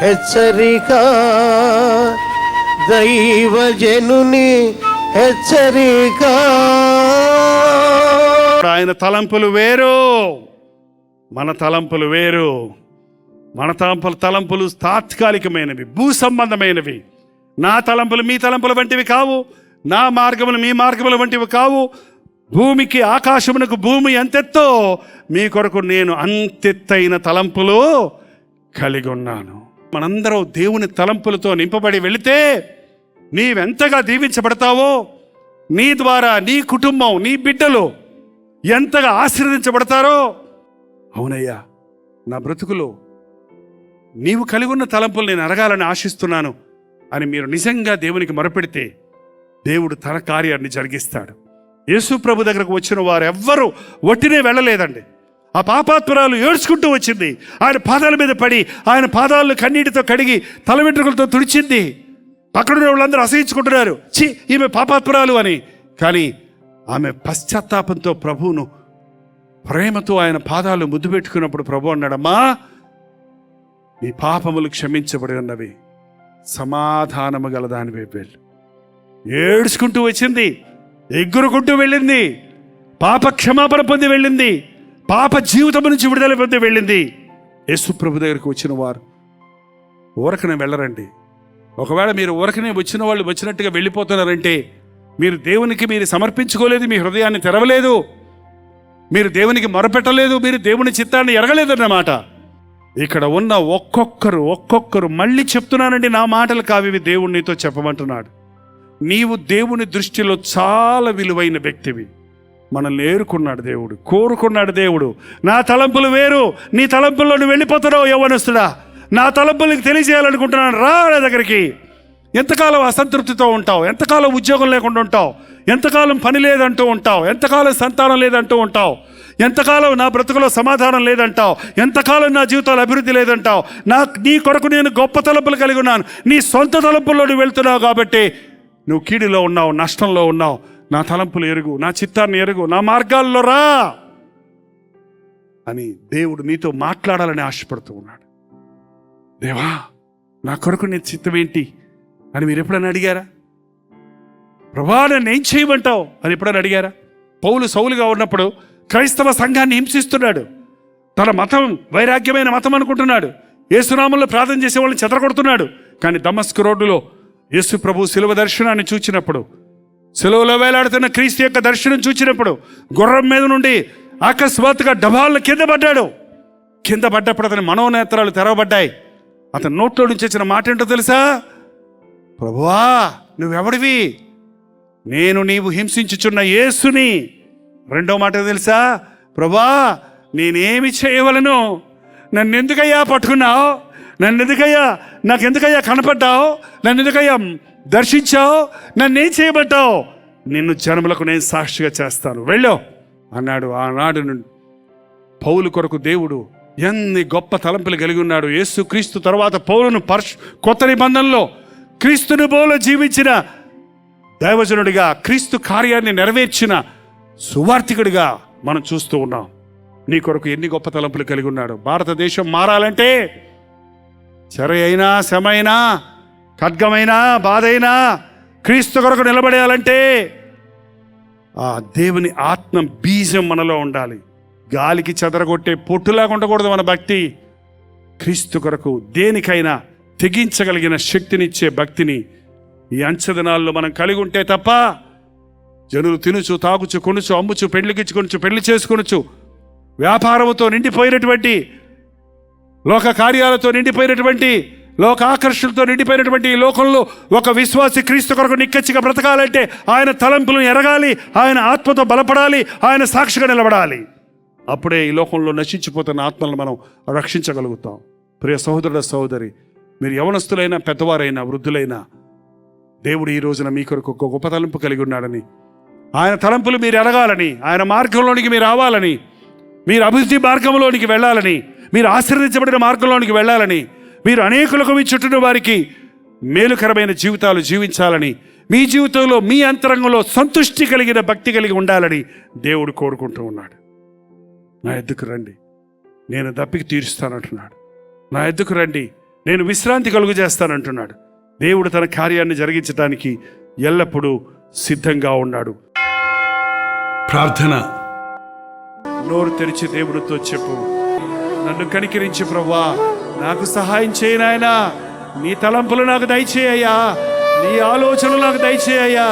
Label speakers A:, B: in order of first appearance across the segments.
A: హెచ్చరిక, దైవజనుని హెచ్చరిక.
B: ఆయన తలంపులు వేరు, మన తలంపులు వేరు. మన తలంపులు తాత్కాలికమైనవి, భూ సంబంధమైనవి. నా తలంపులు మీ తలంపుల వంటివి కావు, నా మార్గములు మీ మార్గముల వంటివి కావు. భూమికి ఆకాశమునకు భూమి ఎంతెత్తో మీ కొరకు నేను అంతెత్తైన తలంపులు కలిగి ఉన్నాను. మనందరం దేవుని తలంపులతో నింపబడి వెళితే నీవెంతగా దీవించబడతావో, నీ ద్వారా నీ కుటుంబం, నీ బిడ్డలు ఎంతగా ఆశీర్వదించబడతారో. అవునయ్యా, నా బ్రతుకులో నీవు కలిగి ఉన్న తలంపులు నేను అడగాలని ఆశిస్తున్నాను అని మీరు నిజంగా దేవునికి మొరపెడితే దేవుడు తన కార్యాన్ని జరిగిస్తాడు. యేసు ప్రభు దగ్గరకు వచ్చిన వారు ఎవ్వరూ ఒట్టినే వెళ్ళలేదండి. ఆ పాపాత్మురాలు ఏడ్చుకుంటూ వచ్చింది, ఆయన పాదాల మీద పడి ఆయన పాదాలను కన్నీటితో కడిగి తల వెంట్రుకలతో తుడిచింది. పక్కన వాళ్ళందరూ అసహించుకుంటున్నారు, ఛీ ఈమె పాపాత్మురాలు అని. కానీ ఆమె పశ్చాత్తాపంతో ప్రభువును ప్రేమతో ఆయన పాదాలు ముద్దు పెట్టుకున్నప్పుడు ప్రభు అన్నాడమ్మా, నీ పాపములు క్షమించబడి ఉన్నవి, సమాధానము గల దాని వైపు వెళ్ళు. ఏడ్చుకుంటూ వచ్చింది, ఎగురుకుంటూ వెళ్ళింది, పాప క్షమాపణ పొంది వెళ్ళింది, పాప జీవితం నుంచి విడుదల పొంది వెళ్ళింది. యేసు ప్రభు దగ్గరకు వచ్చిన వారు ఊరకనే వెళ్ళరండి. ఒకవేళ మీరు ఊరకనే వచ్చిన వాళ్ళు వచ్చినట్టుగా వెళ్ళిపోతున్నారంటే మీరు దేవునికి మీరు సమర్పించుకోలేదు, మీ హృదయాన్ని తెరవలేదు, మీరు దేవునికి మొరపెట్టలేదు, మీరు దేవుని చిత్తాన్ని ఎరగలేదన్నమాట. ఇక్కడ ఉన్న ఒక్కొక్కరు మళ్ళీ చెప్తున్నానండి, నా మాటలు కావివి, దేవుడు నీతో చెప్పమంటున్నాడు. నీవు దేవుని దృష్టిలో చాలా విలువైన వ్యక్తివి. మనల్ని ఏరుకున్నాడు దేవుడు, కోరుకున్నాడు దేవుడు. నా తలంపులు వేరు, నీ తలంపుల్లో నువ్వు వెళ్ళిపోతున్నావు యవ్వనస్తుడా. నా తలంపులకు తెలియజేయాలనుకుంటున్నాను, రా నా దగ్గరికి. ఎంతకాలం అసంతృప్తితో ఉంటావు, ఎంతకాలం ఉద్యోగం లేకుండా ఉంటావు, ఎంతకాలం పని లేదంటూ ఉంటావు, ఎంతకాలం సంతానం లేదంటూ ఉంటావు, ఎంతకాలం నా బ్రతుకులో సమాధానం లేదంటావు, ఎంతకాలం నా జీవితంలో అభివృద్ధి లేదంటావు. నీ కొరకు నేను గొప్ప తలంపులు కలిగి ఉన్నాను. నీ సొంత తలంపుల్లో నువ్వు వెళ్తున్నావు కాబట్టి నువ్వు కీడులో ఉన్నావు, నష్టంలో ఉన్నావు. నా తలంపులు ఎరుగు, నా చిత్తాన్ని ఎరుగు, నా మార్గాల్లో రా అని దేవుడు నీతో మాట్లాడాలని ఆశపడుతూ ఉన్నాడు. దేవా, నా కొరకు నీ చిత్తం ఏంటి అని మీరు ఎప్పుడైనా అడిగారా? ప్రభా, నన్ను ఏం చేయమంటావు అని ఎప్పుడైనా అడిగారా? పౌలు సౌలుగా ఉన్నప్పుడు క్రైస్తవ సంఘాన్ని హింసిస్తున్నాడు. తన మతం వైరాగ్యమైన మతం అనుకుంటున్నాడు. యేసునామంలో ప్రార్థన చేసే వాళ్ళని చెదరగొడుతున్నాడు. కానీ దమస్కు రోడ్డులో యేసు ప్రభు శిలువ దర్శనాన్ని చూచినప్పుడు, శిలువలో వేలాడుతున్న క్రీస్తు యొక్క దర్శనం చూచినప్పుడు గుర్రం మీద నుండి అకస్మాత్తుగా డబాలను కింద పడ్డాడు. కింద పడ్డప్పుడు అతని మనోనేత్రాలు తెరవబడ్డాయి. అతని నోట్లో నుంచి వచ్చిన మాట ఏంటో తెలుసా? ప్రభువా, నువ్వెవడివి? నేను నీవు హింసించుచున్న యేసుని. రెండో మాట తెలుసా? ప్రభువా, నేనేమి చేయవలను? నన్ను ఎందుకయ్యా పట్టుకున్నావు? నాకెందుకయ్యా కనపడ్డావు? నన్ను ఎందుకయ్యా దర్శించావు? నన్నేం చేయబట్టావు? నిన్ను జనములకు నేను సాక్షిగా చేస్తాను, వెళ్ళు అన్నాడు. ఆనాడు పౌలు కొరకు దేవుడు ఎన్ని గొప్ప తలంపులు కలిగి ఉన్నాడు. యేసు క్రీస్తు తర్వాత పౌలును కొత్త నిబంధనలో క్రీస్తుని పోలో జీవించిన దైవజనుడిగా, క్రీస్తు కార్యాన్ని నెరవేర్చిన సువార్థికుడిగా మనం చూస్తూ ఉన్నాం. నీ కొరకు ఎన్ని గొప్ప తలంపులు కలిగి ఉన్నాడు. భారతదేశం మారాలంటే చెర అయినా, శ్రమ అయినా, ఖడ్గమైనా, బాధ అయినా క్రీస్తు కొరకు నిలబడేయాలంటే ఆ దేవుని ఆత్మ బీజం మనలో ఉండాలి. గాలికి చెదరగొట్టే పొట్టులాగా ఉండకూడదు మన భక్తి. క్రీస్తు కొరకు దేనికైనా తెగించగలిగిన శక్తినిచ్చే భక్తిని ఈ అంచెదినాల్లో మనం కలిగి ఉంటే తప్ప జనులు తినుచు, తాగుచు, కొనుచు, అమ్ముచు, పెళ్లికిచ్చుకొనుచు, పెళ్లి చేసుకొనుచు, వ్యాపారంతో నిండిపోయినటువంటి, లోక కార్యాలతో నిండిపోయినటువంటి, లోక ఆకర్షణతో నిండిపోయినటువంటి ఈ లోకంలో ఒక విశ్వాసి క్రీస్తు కొరకు నిక్కచ్చిగా బ్రతకాలంటే ఆయన తలంపులను ఎరగాలి, ఆయన ఆత్మతో బలపడాలి, ఆయన సాక్షిగా నిలబడాలి. అప్పుడే ఈ లోకంలో నశించిపోతున్న ఆత్మలను మనం రక్షించగలుగుతాం. ప్రియ సహోదరుడ, సహోదరి, మీరు యవనస్తులైనా, పెద్దవారైనా, వృద్ధులైనా, దేవుడు ఈ రోజున మీ కొరకు ఒక గొప్ప తలంపు కలిగి ఉన్నాడని, ఆయన తలంపులు మీరు ఎరగాలని, ఆయన మార్గంలోనికి మీరు రావాలని, మీరు అభివృద్ధి మార్గంలోనికి వెళ్ళాలని, మీరు ఆశీర్వదించబడిన మార్గంలోనికి వెళ్ళాలని, మీరు అనేకులకు మీ చుట్టూ వారికి మేలుకరమైన జీవితాలు జీవించాలని, మీ జీవితంలో మీ అంతరంగంలో సంతృష్టి కలిగిన భక్తి కలిగి ఉండాలని దేవుడు కోరుకుంటూ ఉన్నాడు. నా ఎద్దుకు రండి, నేను దప్పికి తీరుస్తానంటున్నాడు. నా ఎద్దుకు రండి, నేను విశ్రాంతి కలుగు చేస్తానంటున్నాడు. దేవుడు తన కార్యాన్ని జరిగించడానికి ఎల్లప్పుడూ సిద్ధంగా ఉన్నాడు. ప్రార్థన. నోరు తెరిచి దేవుడితో చెప్పు, నన్ను కనికరించి ప్రభువా, నాకు సహాయం చేయి నాయనా. నీ తలంపులు నాకు దయచేయ్యా, నీ ఆలోచనలు నాకు దయచేయ్యా.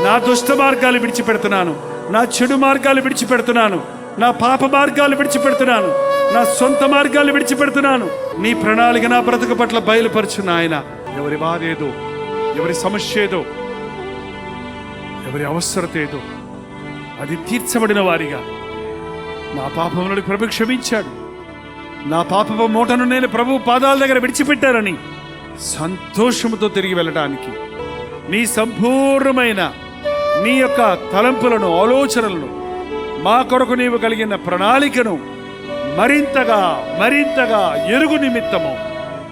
B: నా దుష్ట మార్గాలు విడిచిపెడుతున్నాను, నా చెడు మార్గాలు విడిచిపెడుతున్నాను, నా పాప మార్గాలు విడిచిపెడుతున్నాను, నా సొంత మార్గాలు విడిచిపెడుతున్నాను. నీ ప్రణాళిక నా బ్రతుకు పట్ల బయలుపరచు నాయన. ఎవరి బాధ ఏదో, ఎవరి సమస్య ఏదో, ఎవరి అవసరత ఏదో అది తీర్చబడిన వారిగా నా పాపములను ప్రభు క్షమించాడు, నా పాపపు మూటను నేను ప్రభు పాదాల దగ్గర విడిచిపెట్టానని సంతోషముతో తిరిగి వెళ్ళడానికి, నీ సంపూర్ణమైన నీ యొక్క తలంపులను, ఆలోచనలను, మా కొరకు నీవు కలిగిన ప్రణాళికను మరింతగా మరింతగా ఎరుగు నిమిత్తము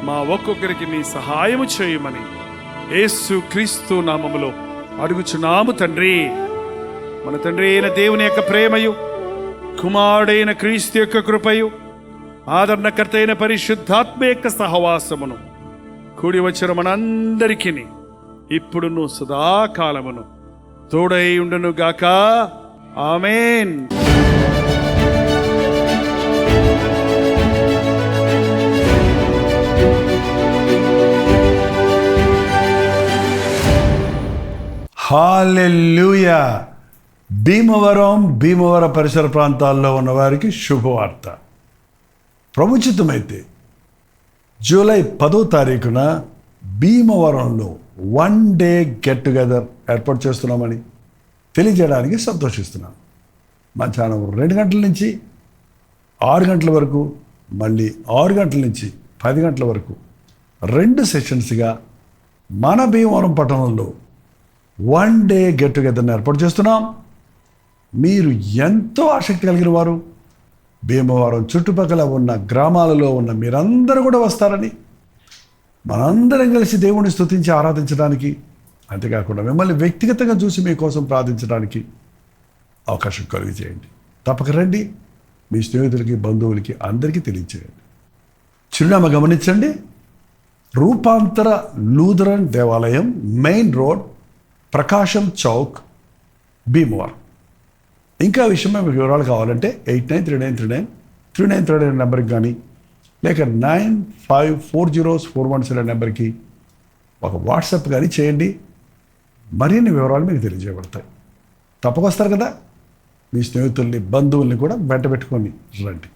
B: మా ఒక్కొక్కరికి నీ సహాయము చేయమని యేసు క్రీస్తు నామములో అడుగుచున్నాము తండ్రి. మన తండ్రి అయిన దేవుని యొక్క ప్రేమయు, కుమారుడైన క్రీస్తు యొక్క కృపయు, ఆదరణకర్త అయిన పరిశుద్ధాత్మ యొక్క సహవాసమును కూడి వచ్చిన మనందరికీ ఇప్పుడును సదాకాలమును తోడై ఉండును గాక. ఆమేన్.
C: హల్లెలూయా. భీమవరం పరిసర ప్రాంతాల్లో ఉన్న వారికి శుభవార్త. ప్రభుచితమైతే జూలై 10వ తారీఖున భీమవరంలో 1 డే గెట్ టుగెదర్ ఏర్పాటు చేస్తున్నామని తెలియజేయడానికి సంతోషిస్తున్నాను. మధ్యాహ్నం 2 గంటల నుంచి 6 గంటల వరకు, మళ్ళీ 6 గంటల నుంచి 10 గంటల వరకు 2 సెషన్స్గా మన భీమవరం పట్టణంలో 1 డే గెట్ టుగెదర్ని ఏర్పాటు చేస్తున్నాం. మీరు ఎంతో ఆసక్తి కలిగిన వారు, భీమవరం చుట్టుపక్కల ఉన్న గ్రామాలలో ఉన్న మీరందరూ కూడా వస్తారని, మనందరం కలిసి దేవుణ్ణి స్తుతించి ఆరాధించడానికి, అంతేకాకుండా మిమ్మల్ని వ్యక్తిగతంగా చూసి మీకోసం ప్రార్థించడానికి అవకాశం కలిగి చేయండి. తప్పక రండి. మీ స్నేహితులకి, బంధువులకి అందరికీ తెలియచేయండి. చిరునామా గమనించండి. రూపాంతర లూథరన్ దేవాలయం, మెయిన్ రోడ్, ప్రకాశం చౌక్, భీమవరం. ఇంకా విషయమే మీకు వివరాలు కావాలంటే 8939393939 నెంబర్కి కానీ, లేక 954041 నెంబర్కి ఒక వాట్సాప్ కానీ చేయండి. మరిన్ని వివరాలు మీకు తెలియజేయబడతాయి. తప్పకొస్తారు కదా. మీ స్నేహితుల్ని, బంధువుల్ని కూడా వెంట పెట్టుకొని రండి.